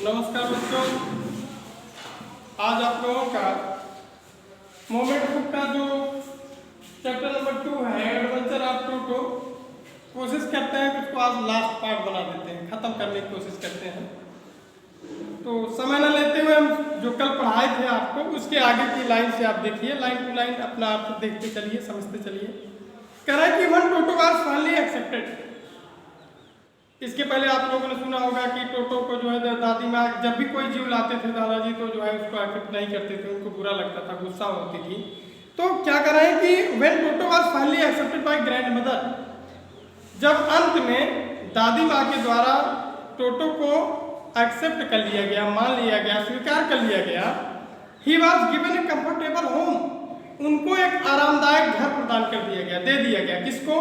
नमस्कार बच्चों, आज आप लोगों का मोमेंट बुक का जो चैप्टर नंबर 2 है एडवेंचर ऑफ टोटो, कोशिश करते हैं कि उसको आज लास्ट पार्ट बना देते हैं, खत्म करने की कोशिश करते हैं। तो समय न लेते हुए हम जो कल पढ़ाए थे आपको उसके आगे की लाइन से आप देखिए, लाइन टू लाइन अपना अर्थ देखते चलिए, समझते चलिए। कह रहा है कि one toto was finally accepted. इसके पहले आप लोगों ने सुना होगा कि टोटो को जो है दादी माँ जब भी कोई जीव लाते थे दादाजी तो जो है उसको एक्सेप्ट नहीं करते थे, उनको बुरा लगता था, गुस्सा होती थी। तो क्या कर रहे हैं कि when toto was finally accepted by grand mother, जब अंत में दादी माँ के द्वारा टोटो को एक्सेप्ट कर लिया गया, मान लिया गया, स्वीकार कर लिया गया, he was given A comfortable home, उनको एक आरामदायक घर प्रदान कर दिया गया, दे दिया गया। किसको?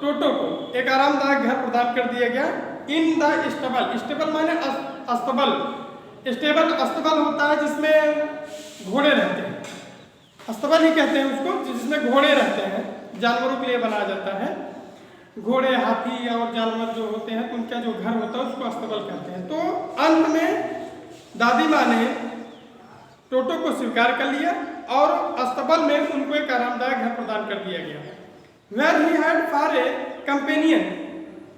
टोटो को एक आरामदायक घर प्रदान कर दिया गया। इन द स्टेबल, स्टेबल माने अस्तबल, स्टेबल अस्तबल होता है जिसमें घोड़े रहते हैं, अस्तबल ही कहते हैं उसको, जिसमें घोड़े रहते हैं, जानवरों के लिए बनाया जाता है। घोड़े, हाथी और जानवर जो होते हैं तो उनका जो घर होता है उसको अस्तबल कहते हैं। तो अंत में दादी माँ ने टोटो को स्वीकार कर लिया और अस्तबल में उनको एक आरामदायक घर प्रदान कर दिया गया। Where he had for a companion,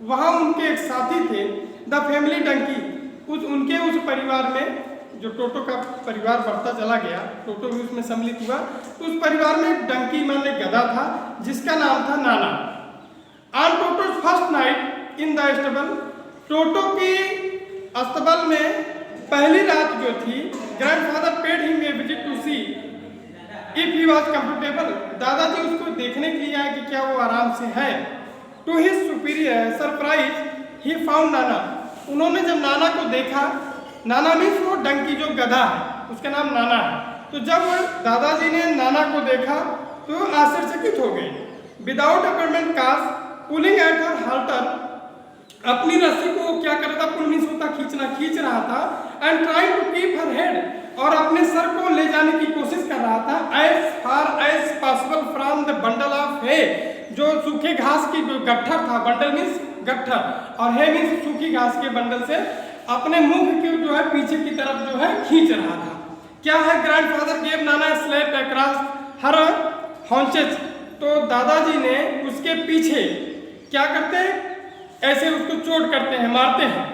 वहाँ उनके एक साथी थे, द फैमिली डंकी, उस परिवार में जो टोटो का परिवार बढ़ता चला गया, टोटो भी उसमें सम्मिलित हुआ, तो उस परिवार में एक डंकी माने गधा था जिसका नाम था Nana. On Toto's first night in the stable, Toto की अस्तबल में पहली रात जो थी, grandfather paid him a visit to see if he was comfortable, दादाजी उसको देखने के लिए आए कि क्या वो आराम से है। To his superior surprise he found नाना, उन्होंने जब नाना को देखा, नाना मीन्स वो डंकी जो गधा है उसका नाम नाना है, तो जब दादाजी ने नाना को देखा तो आश्चर्यचकित हो गए। Without appointment cast pulling at her halter, अपनी रस्सी को क्या कर रहा था, पुल मीन्स होता खींचना, खींच रहा था, and trying to keep her head, और अपने सर को ले जाने की कोशिश कर रहा था, as far as possible from the bundle of hay, जो सूखे घास की गट्ठर था, बंडल मीन्स गट्ठर और हे मीन्स सूखी घास के बंडल से अपने मुख के जो है पीछे की तरफ जो है खींच रहा था। क्या है? ग्रैंडफादर गेव नाना स्लैप अक्रॉस हर हॉन्चेस, तो दादाजी ने उसके पीछे क्या करते हैं, ऐसे उसको चोट करते हैं, मारते हैं।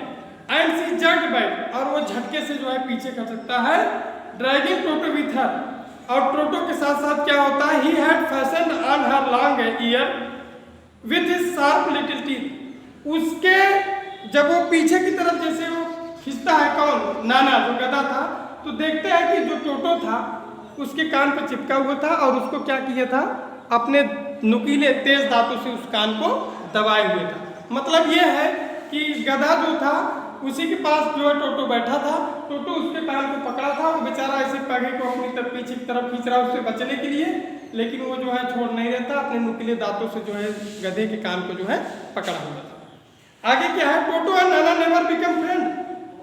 एंड सी जर्क्ड बैक, और वो झटके से जो है पीछे कर सकता है। ड्रैगिंग टोटो विथ हर, और टोटो के साथ साथ क्या होता है, he had fashioned on her long year with his sharp little teeth, उसके जब वो पीछे की तरफ जैसे वो खींचता है, कौन? नाना जो गधा था, तो देखते हैं कि जो टोटो था उसके कान पर चिपका हुआ था और उसको क्या किया था, अपने नुकीले तेज दांतों से उस कान को दबाए हुए था। मतलब ये है कि गधा जो था उसी के पास जो है टोटो बैठा था, टोटो उसके कान को पकड़ा था, वो बेचारा ऐसे पगे को अपनी तरफ पीछे की तरफ खींच रहा उससे बचने के लिए, लेकिन वो जो है छोड़ नहीं रहता, अपने नुकीले दांतों से जो है गधे के कान को जो है पकड़ा हुआ था। आगे क्या है, टोटो and Nana never become friend,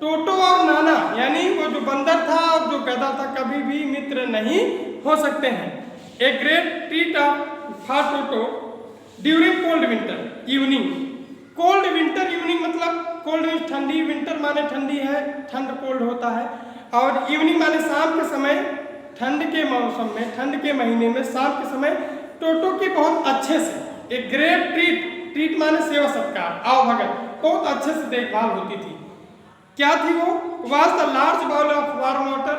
टोटो और नाना यानी वो जो बंदर था और जो गधा था कभी भी मित्र नहीं हो सकते हैं। A great treat for Toto during cold winter evening, cold winter evening मतलब कोल्ड मीन्स ठंडी, विंटर माने ठंडी है, ठंड कोल्ड होता है, और इवनिंग माने शाम के समय, ठंड के मौसम में, ठंड के महीने में शाम के समय टोटो की बहुत अच्छे से एक ग्रेट ट्रीट, ट्रीट माने सेवा सत्कार, आओ भगत, बहुत अच्छे से देखभाल होती थी। क्या थी वो? Was the large bowl of warm water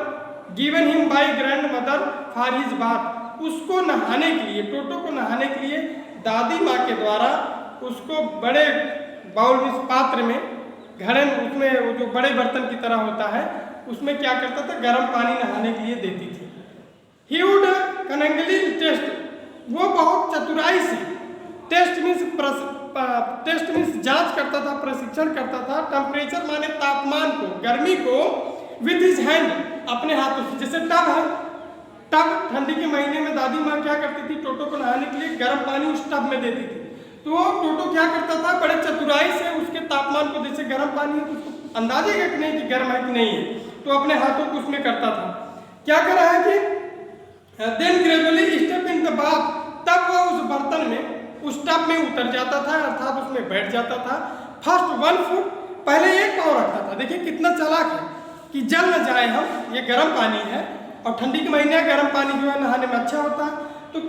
given him by grandmother for his bath, उसको नहाने के लिए, टोटो को नहाने के लिए दादी माँ के द्वारा उसको बड़े बाउल में, पात्र में, घड़े में, उसमें वो जो बड़े बर्तन की तरह होता है उसमें क्या करता था, गर्म पानी नहाने के लिए देती थी। ही वुड कनेंगली टेस्ट, वो बहुत चतुराई से, टेस्ट मीन्स जांच करता था, प्रशिक्षण करता था, टेम्परेचर माने तापमान को, गर्मी को, विथ हिज हैंड, अपने हाथों से। जैसे टब है, टब ठंडी के महीने में दादी माँ क्या करती थी, टोटो को नहाने के लिए गर्म पानी उस टब में देती थी, तो टोटो क्या करता था, बड़े चतुराई से उसके तापमान को, जैसे गर्म पानी है तो उसको अंदाजे है कि नहीं कि गर्म है कि नहीं है, तो अपने हाथों को उसमें करता था। क्या कर रहा है कि then gradually step in the bath, तब वो उस बर्तन में, उस टब में उतर जाता था, अर्थात उसमें बैठ जाता था। फर्स्ट 1 फुट, पहले एक पाँव रखता था, देखिए कितना चालाक है, कि जल न जाए हम, ये गर्म पानी है और ठंडी के महीने गर्म पानी जो है नहाने में अच्छा होता है, तो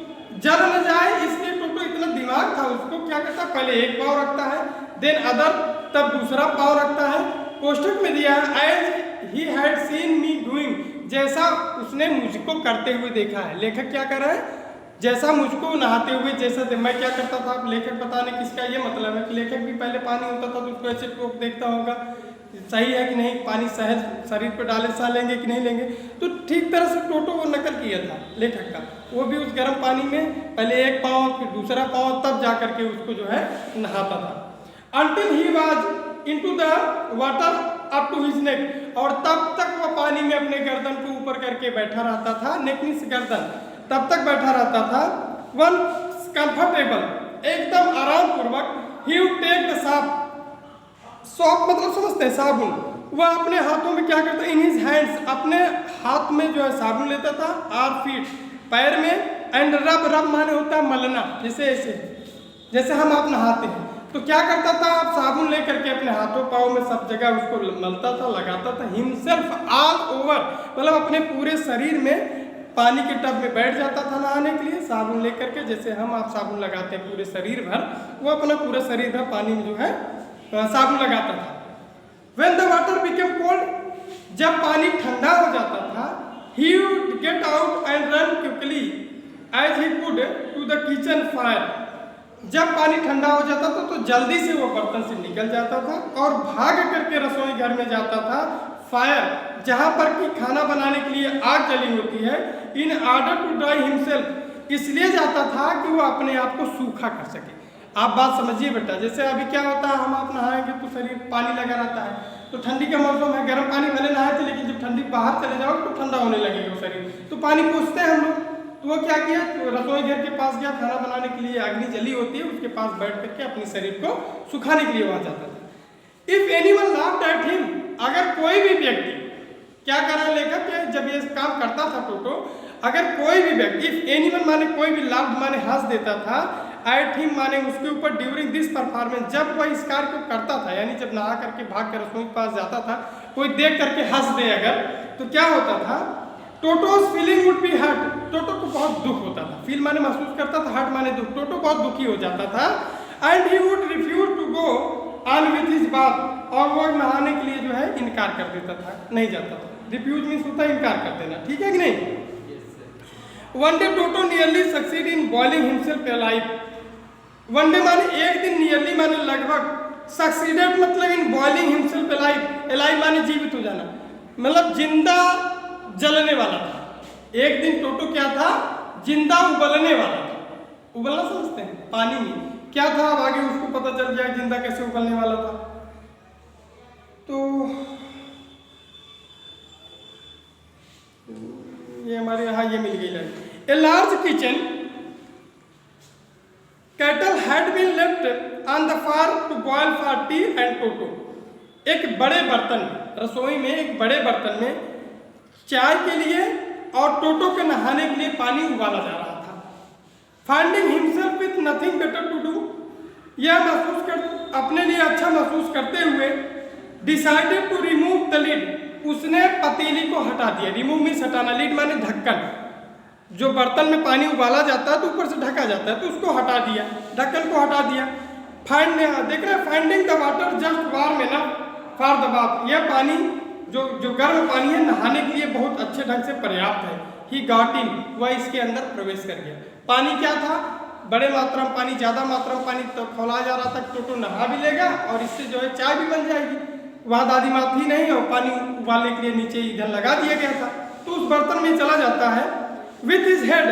जल न जाए इसलिए टोटो इतना दिमाग था उसको क्या करता है, पहले एक पाँव रखता है, देन अदर, तब दूसरा पाँव रखता है। कोष्ठक में दिया है as he had seen me doing, जैसा उसने मुझको करते हुए देखा है। लेखक क्या कर रहा है, जैसा मुझको नहाते हुए, जैसा मैं क्या करता था। लेखक बताने किसका ये मतलब है कि लेखक भी पहले पानी होता था तो उसको ऐसे टोक देखता होगा सही है कि नहीं, पानी सहज शरीर पर डाले सा लेंगे कि नहीं लेंगे। तो ठीक तरह से टोटो वो नकल किया था लेखक का, वो भी उस गर्म पानी में पहले एक पाँव फिर दूसरा पाँव, तब जा करके उसको जो है नहाता था। Until he was into the water up to his neck, और तब तक वो पानी में अपने गर्दन को ऊपर करके बैठा रहता था, नेक मींस गर्दन, तब तक बैठा रहता था। वन कंफर्टेबल, एकदम आराम पूर्वक, he would take the soap मतलब समझते हैं साबुन, वह अपने हाथों में क्या करता है, इन हिज हैंड्स, अपने हाथ में जो है साबुन लेता था, आर फीट पैर में, एंड रब, रब माने होता है मलना, जैसे ऐसे जैसे हम आप नहाते हैं, तो क्या करता था, आप साबुन लेकर के अपने हाथों पाँव में सब जगह उसको मलता था, लगाता था। हिमसेल्फ ऑल ओवर, मतलब अपने पूरे शरीर में पानी के टब में बैठ जाता था नहाने के लिए साबुन लेकर के, जैसे हम आप साबुन लगाते हैं पूरे शरीर भर, वो अपना पूरा शरीर भर पानी में जो है साबुन लगाता था। When the water became cold, जब पानी ठंडा हो जाता था, he would get out and run quickly as he could to the kitchen fire, जब पानी ठंडा हो जाता था तो जल्दी से वो बर्तन से निकल जाता था और भाग करके रसोई घर में जाता था, फायर, जहां पर कि खाना बनाने के लिए आग जली होती है, in order to dry himself, इसलिए जाता था कि वो अपने आप को सूखा कर सके। आप बात समझिए बेटा, जैसे अभी क्या होता है, हम आप नहाएंगे तो शरीर पानी लगा रहता है, तो ठंडी का मौसम है, गर्म पानी भले नहाए थे, लेकिन जब ठंडी बाहर चले जाओ तो ठंडा होने लगेगा शरीर, तो पानी पूछते हैं हम लोग। तो वो क्या किया, तो रसोई घर के पास गया, खाना बनाने के लिए अग्नि जली होती है, उसके पास बैठ करके अपने शरीर को सुखाने के लिए वहां जाता था। If anyone laughed at him, अगर कोई भी व्यक्ति, क्या कर रहा है लेखक कि जब ये काम करता था टोटो, अगर कोई भी व्यक्ति, इफ एनीवन माने कोई भी, लाफ्ड माने हंस देता था, एट हिम माने उसके ऊपर, ड्यूरिंग दिस परफॉर्मेंस, जब वह इस कार्य को करता था, यानी जब नहा करके भाग कर रसोई के पास जाता था, कोई देख करके हंस दे अगर, तो क्या होता था, टोटोस फीलिंग वुड बी हर्ट, टोटो को बहुत दुख होता था, फील माने महसूस करता था, हर्ट माने दुख, टोटो बहुत दुखी हो जाता था। And he would refuse to go on with his bath, और वो नहाने के लिए जो है इनकार कर देता था, नहीं जाता था। रिफ्यूज मीन्स होता है इनकार कर देना, ठीक है कि नहीं। One day toto nearly succeed in boiling himself alive, one day माने एक दिन, नियरली माने लगभग, सक्सीडेड मतलब in boiling himself alive, alive माने जीवित हो जाना, मतलब जिंदा जलने वाला था। एक दिन टोटो क्या था, जिंदा उबलने वाला था। उबलना समझते हैं, पानी में क्या था, अब आगे उसको पता चल गया जिंदा कैसे उबलने वाला था। तो ये हमारे यहाँ ये मिल गई line, a large kitchen kettle had been left on the fire to boil for tea and Toto, एक बड़े बर्तन, रसोई में एक बड़े बर्तन में चाय के लिए और टोटो के नहाने के लिए पानी उबाला जा रहा था। Finding himself with nothing better to do, यह महसूस कर, अपने लिए अच्छा महसूस करते हुए, decided to remove the lid, उसने पतीली को हटा दिया। रिमूव मीन्स हटाना, लिड माने ढक्कन, जो बर्तन में पानी उबाला जाता है तो ऊपर से ढका जाता है, तो उसको हटा दिया, ढक्कन को हटा दिया। फाइंड, देख रहे हैं, finding the water just warm enough for the bath, यह पानी जो गर्म पानी है नहाने के लिए बहुत अच्छे ढंग से पर्याप्त है। ही गॉट इन, वह इसके अंदर प्रवेश कर गया। पानी क्या था, बड़े मात्रा में पानी, ज्यादा मात्रा में पानी तो खौला जा रहा था, टोटो नहा भी लेगा और इससे जो है चाय भी बन जाएगी। वहाँ दादी माँ थी नहीं और पानी उबालने के लिए नीचे ईंधन लगा दिया गया था, तो उस बर्तन में चला जाता है। With his head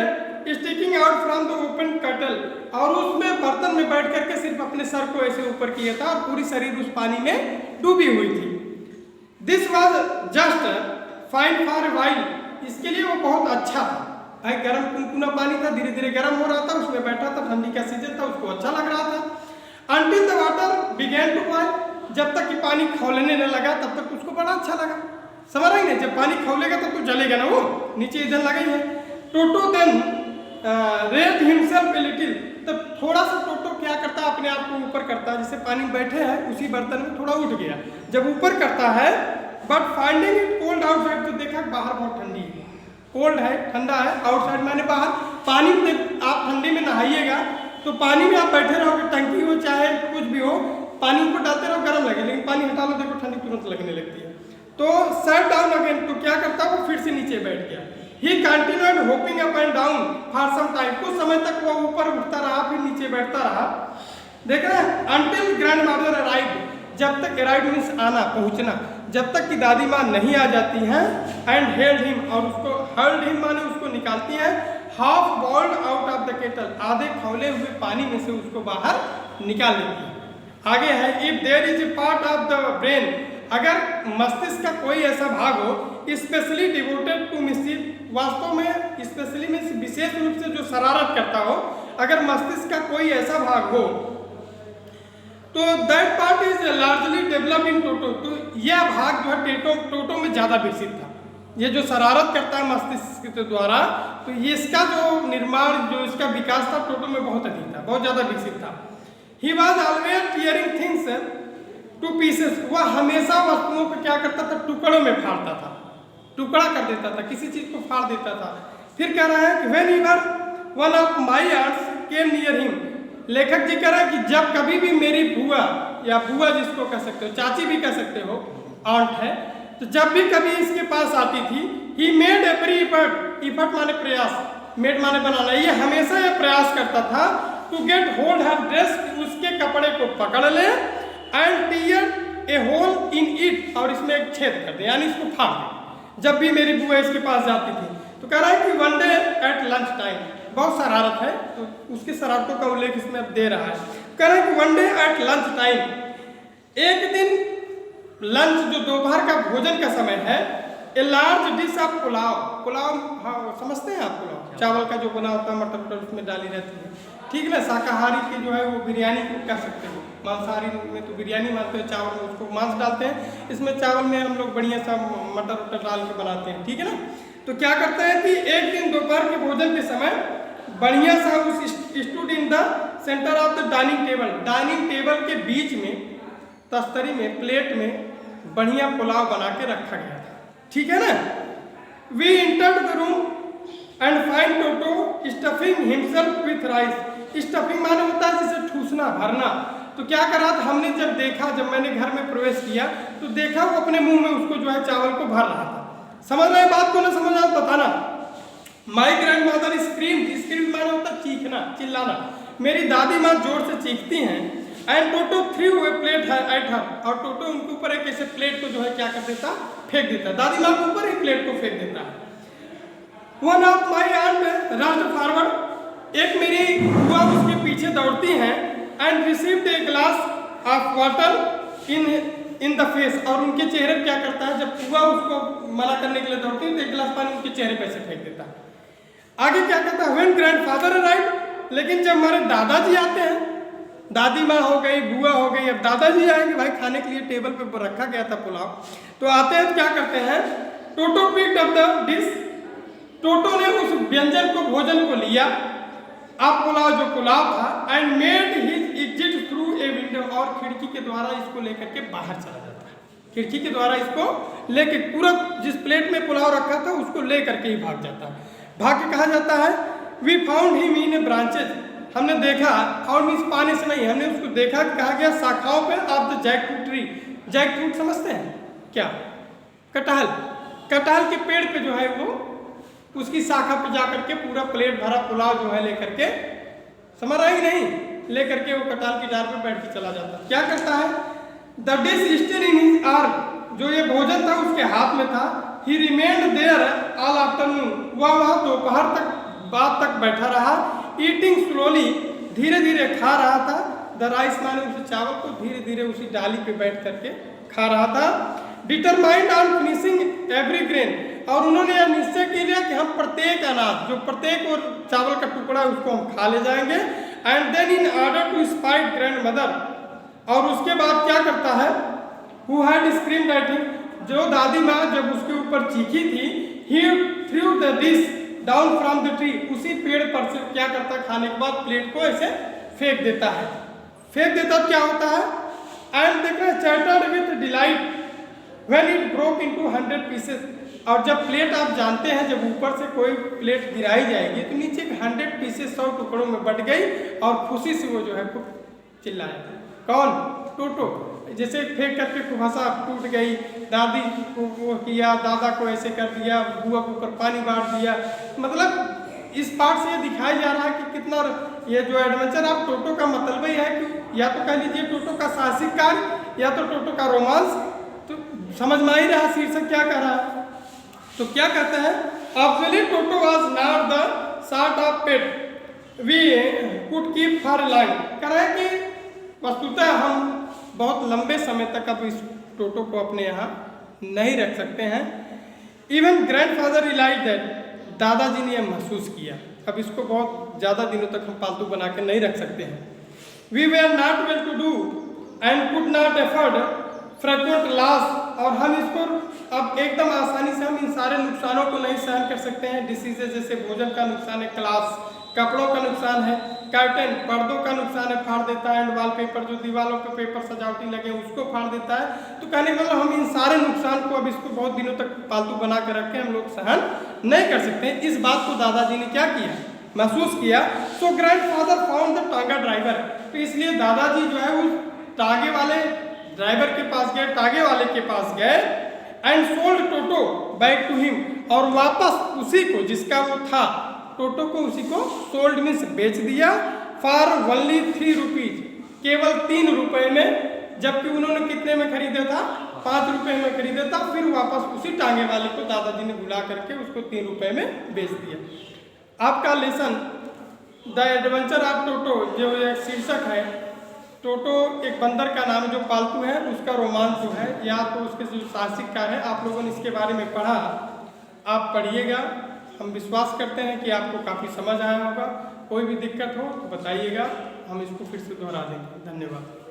sticking out from the open कटल, और उसमें बर्तन में बैठ करके सिर्फ अपने सर को ऐसे ऊपर किया था और पूरी शरीर उस पानी में डूबी हुई थी। This was just fine for while, इसके लिए वो बहुत अच्छा था। गर्म कुनकुना पानी था, धीरे धीरे गर्म हो रहा था, उसमें बैठा था, ठंडी का सीजन था, उसको अच्छा लग रहा था। Until the water began to boil, जब तक कि पानी खौलने न लगा तब तक उसको बड़ा अच्छा लगा। समझ रहे हैं, जब पानी खौलेगा तब तो जलेगा ना, वो नीचे ईंधन लगा ही है। Toto then rest himself a little, तब थोड़ा सा टोटो क्या करता है, अपने आप को ऊपर करता है, जैसे पानी बैठे हैं उसी बर्तन में थोड़ा उठ गया, जब ऊपर करता है but finding it cold outside, तो देखा बाहर बहुत ठंडी है, कोल्ड है, ठंडा है, आउटसाइड माने बाहर। पानी में आप ठंडी में नहाइएगा तो पानी में आप बैठे रहोगे, टंकी हो चाहे कुछ भी हो, पानी ऊपर डालते रहो गर्म लगे, लेकिन पानी हटा लो देखो ठंडी तुरंत लगने लगती है। तो सैट डाउन अगेन, तो क्या करता वो फिर से नीचे बैठ गया। He continued hopping up and down for some time, कुछ समय तक वो ऊपर उठता रहा फिर नीचे बैठता रहा। देख रहे हैं, अंटिल ग्रैंड मदर अराइव्ड, जब तक अराइव मीन्स आना, पहुंचना, जब तक कि दादी माँ नहीं आ जाती हैं। एंड हेल्ड हिम, और उसको हर्ल्ड हिम माने उसको निकालती है, half boiled out of the kettle, आधे खौले हुए पानी में से उसको बाहर निकाल लेती है। आगे है, if there is a part of the brain, अगर मस्तिष्क का कोई ऐसा भाग हो स्पेशली डिवोटेड टू मिसचिफ, वास्तव में स्पेशली में विशेष रूप से जो शरारत करता हो, अगर मस्तिष्क का कोई ऐसा भाग हो तो that part is largely developed in Toto, तो यह भाग जो है टोटो में ज़्यादा विकसित था। ये जो शरारत करता है मस्तिष्क के द्वारा, तो ये इसका जो निर्माण, जो इसका विकास था टोटो में बहुत अधिक था, बहुत ज़्यादा विकसित था। He was always tearing things two pieces, वह हमेशा वस्तुओं को क्या करता था, टुकड़ों में फाड़ता था, टुकड़ा कर देता था, किसी चीज़ को फाड़ देता था। फिर कह रहा है कि when ever one of my arts came near him, लेखक जी कह रहे हैं कि जब कभी भी मेरी बुआ, या बुआ जिसको कह सकते हो, चाची भी कह सकते हो, आंट है, तो जब भी कभी इसके पास आती थी, he made every effort, effort माने प्रयास, मेड माने बनाना, ये हमेशा ये प्रयास करता था to get hold her dress, उसके कपड़े को पकड़ ले, and tear a hole in it, और इसमें एक छेद कर दे, यानी इसको फाड़ दे। जब भी मेरी बुआ इसके पास जाती थी, तो कह रहा है कि one day at lunch time, बहुत शरारत है तो उसकी शरारतों का उल्लेख इसमें अब दे रहा है। कह रहे हैं कि one day at lunch time, एक दिन लंच जो दोपहर का भोजन का समय है, a large dish of pulao, pulao हाँ समझते हैं आप, पुलाव चावल का जो बना होता है, मटर वटर उसमें डाली रहती है, ठीक ना। शाकाहारी की जो है वो बिरयानी कह सकते हो, मांसाहारी में तो बिरयानी मानते हैं, चावल में उसको मांस डालते हैं, इसमें चावल में हम लोग बढ़िया सा मटर वटर डाल के बनाते हैं, ठीक है ना। तो क्या करते हैं कि एक दिन दोपहर के भोजन के समय बढ़िया सा उस stood in the centre of the dining table, dining table के बीच में, तस्तरी में, प्लेट में बढ़िया पुलाव बना के रखा गया था, ठीक है ना। We entered the room and find Toto stuffing himself with rice, stuffing माने होता है जिसे ठूसना, भरना। तो क्या करा था, हमने जब देखा, जब मैंने घर में प्रवेश किया तो देखा वो अपने मुंह में उसको जो है चावल को भर रहा था। समझ रहे बात को, ना समझ रहा बताना। My grand mother scream, scream माना होता चीखना, चिल्लाना, मेरी दादी माँ जोर से चीखती हैं। And Toto through a plate है एट हर, और टोटो उनके ऊपर एक ऐसे प्लेट को जो है क्या कर देता, फेंक देता, दादी माँ के ऊपर ही प्लेट को फेंक देता है। One of my aunt rushed forward, एक मेरी बुआ उसके पीछे दौड़ती हैं, and received a glass of water in the face, और उनके चेहरे पे क्या करता है, जब बुआ उसको मना करने के लिए दौड़ती है तो एक गिलास पानी उनके चेहरे पे से फेंक देता है। आगे क्या कहता है, व्हेन ग्रैंडफादर अराइव्ड, लेकिन जब हमारे दादाजी आते हैं, दादी माँ हो गई, बुआ हो गई, अब दादाजी आएंगे, भाई खाने के लिए टेबल पे रखा गया था पुलाव, तो आते हैं तो क्या करते हैं, टोटो पिक्ड अप द डिश, टोटो ने उस व्यंजन को, भोजन को लिया, आप पुलाव जो पुलाव था, and made his exit through a window, और खिड़की के द्वारा इसको लेकर के बाहर चला जाता है, खिड़की के द्वारा इसको लेके, पूरा जिस प्लेट में पुलाव रखा था उसको लेकर के ही भाग जाता है। भाग के कहा जाता है, we found him in a branches, हमने देखा, फाउंड मीन्स पाने से नहीं, हमने उसको देखा, कहा गया शाखाओं पे of the jackfruit tree, jackfruit समझते हैं क्या, कटहल, कटहल के पेड़ पे जो है वो उसकी शाखा पे जाकर के पूरा प्लेट भरा पुलाव जो है लेकर के, समझ रहा ही नहीं, लेकर के वो कटहल की डाल पे बैठ के चला जाता। क्या करता है, the dish still in his arm, जो ये भोजन था उसके हाथ में था। He remained there all afternoon, वह वहाँ दोपहर तक बाद तक बैठा रहा। ईटिंग स्लोली, धीरे धीरे खा रहा था। द राइस माने उस चावल को धीरे धीरे उसी डाली पे बैठ करके खा रहा था। Determined on finishing every grain, और उन्होंने यह निश्चय किया लिया कि हम प्रत्येक अनाज, जो प्रत्येक और चावल का टुकड़ा है उसको हम खा ले जाएंगे। And then in order to spite grandmother, और उसके बाद क्या करता है, who had screamed at him, जो दादी माँ जब उसके ऊपर चीखी थी, he threw the dish down from the tree, उसी पेड़ पर से क्या करता है, खाने के बाद प्लेट को ऐसे फेंक देता है। फेंक देता क्या होता है, एंड देख रहे chattered with delight, when it broke into 100 pieces, और जब प्लेट आप जानते हैं जब ऊपर से कोई प्लेट गिराई जाएगी तो नीचे 100 पीसेस 100 टुकड़ों में बट गई और खुशी से वो जो है खूब चिल्लाया। कौन? टोटो। जैसे फेंक करके कुहासा टूट गई, दादी को वो किया, दादा को ऐसे कर दिया, बुआ के ऊपर पानी बांट दिया। मतलब इस पार्ट से ये दिखाया जा रहा है कि कितना ये जो एडवेंचर ऑफ टोटो का मतलब ही है कि या तो कह लीजिए टोटो का साहसिक कार्य या तो टोटो का रोमांस। तो समझ में ही रहा शीर्षक क्या कह रहा है। तो क्या कहते हैं, actually Toto was not the sort of pet we could keep for life. कह रहा है कि वस्तुतः हम बहुत लंबे समय तक अब इस टोटो को अपने यहाँ नहीं रख सकते हैं। इवन ग्रैंडफादर रियलाइज दैट, दादाजी ने यह महसूस किया अब इसको बहुत ज़्यादा दिनों तक हम पालतू बना के नहीं रख सकते हैं। We were not well to do and could not afford frequent loss, और हम इसको अब एकदम आसानी से हम इन सारे नुकसानों को नहीं सहन कर सकते हैं। डिसीजेज जैसे भोजन का नुकसान है, क्लास कपड़ों का नुकसान है, कर्टन पर्दों का नुकसान है, फाड़ देता है, एंड वॉलपेपर जो दीवारों पे पेपर सजावटी लगे उसको फाड़ देता है। तो कहने का मतलब हम इन सारे नुकसान को अब इसको बहुत दिनों तक पालतू बना कर रखे हम लोग सहन नहीं कर सकते। इस बात को दादाजी ने क्या किया, महसूस किया। सो ग्रैंडफादर फाउंड द टांगा ड्राइवर, तो इसलिए दादाजी जो है उस टागे वाले ड्राइवर के पास गए, टागे वाले के पास गए, and sold Toto back to him, और वापस उसी को जिसका वो था टोटो को उसी को सोल्ड मीन्स बेच दिया फॉर ओनली 3 रुपीज, केवल 3 रुपए में, जबकि उन्होंने कितने में खरीदा था, 5 रुपए में खरीदा था। फिर वापस उसी टांगे वाले को दादाजी ने बुला करके उसको 3 रुपए में बेच दिया। आपका lesson the adventure of Toto जो एक शीर्षक है, टोटो एक बंदर का नाम है जो पालतू है, उसका रोमांच जो है या तो उसके जो साहसिक कार्य है, आप लोगों ने इसके बारे में पढ़ा, आप पढ़िएगा। हम विश्वास करते हैं कि आपको काफ़ी समझ आया होगा। कोई भी दिक्कत हो तो बताइएगा, हम इसको फिर से दोहरा देंगे। धन्यवाद।